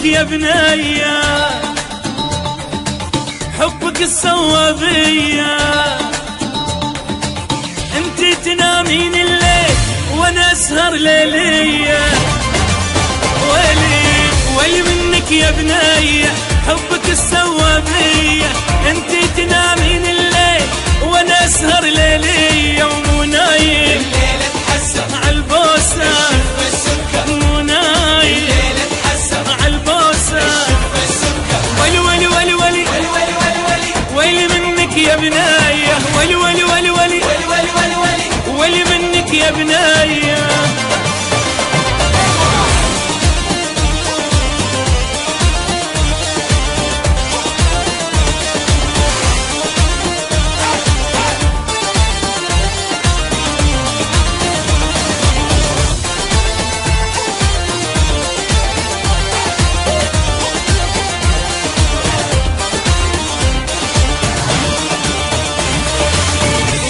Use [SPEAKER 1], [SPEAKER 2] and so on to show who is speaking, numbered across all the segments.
[SPEAKER 1] يا بنية حبك السوى بيا، انتي تنامين الليل وانا اسهر ليلية. ويلي منك يا بنية حبك السوى بيا، انتي تنامين الليل وانا اسهر ليلية. ومو نايم
[SPEAKER 2] الليلة تحسر
[SPEAKER 1] عالبوسة، مو نايم
[SPEAKER 2] الليلة تحسر
[SPEAKER 1] عالبوسة. ويلي ويلي ويلي ويلي ويلي منك يا بنية، ويلي ويلي ويلي ويلي ويلي منك يا بنية.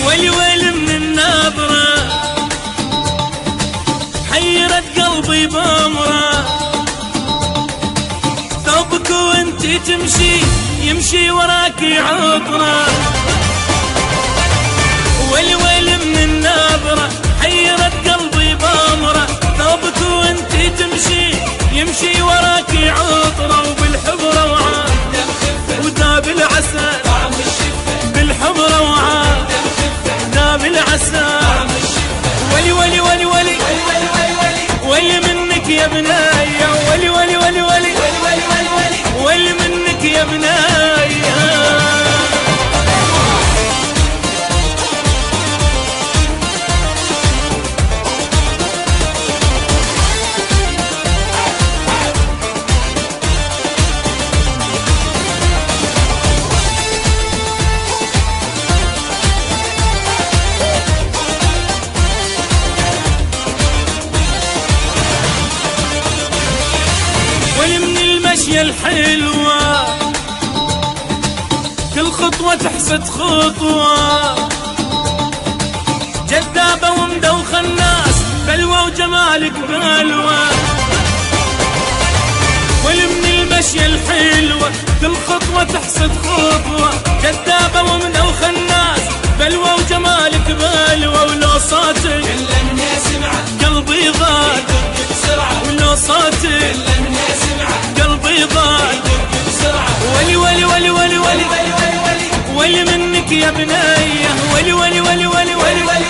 [SPEAKER 1] ويلي ويلي من النظرة حيرت قلبي بأمره، ثوبك وانتي تمشي يمشي وراكي عطره. ويلي ويلي من النظرة حيرت قلبي بأمره، ثوبك وانتي تمشي يمشي وراكي عطره. وبالحب روعة وداب العسل، بالحب روعة داب العسل. ويلي ويلي ويلي ويلي ويلي منك يا بنية، ويلي ويلي ويلي ويلي ويلي منك يا بنية. ويلي من المشية الحلوة كل خطوة تحسد خطوة، جذابة ومدوخة الناس بلوى وجمالك بلوى. ويلي من المشية الحلوة كل خطوة تحسد خطوة، جذابة ومدوخة الناس بلوى وجمالك بلوى. ولو صوتك
[SPEAKER 2] إلا من يسمعه
[SPEAKER 1] قلبي ضاق
[SPEAKER 2] يدق بسرعة،
[SPEAKER 1] ولو صوتك
[SPEAKER 2] إلا من يسمعه
[SPEAKER 1] قلبي ضاق.
[SPEAKER 2] يدق بسرعة.
[SPEAKER 1] ويلي ويلي ويلي ويلي ويلي ويلي منك يا بنية، ويلي ويلي ويلي ويلي ويلي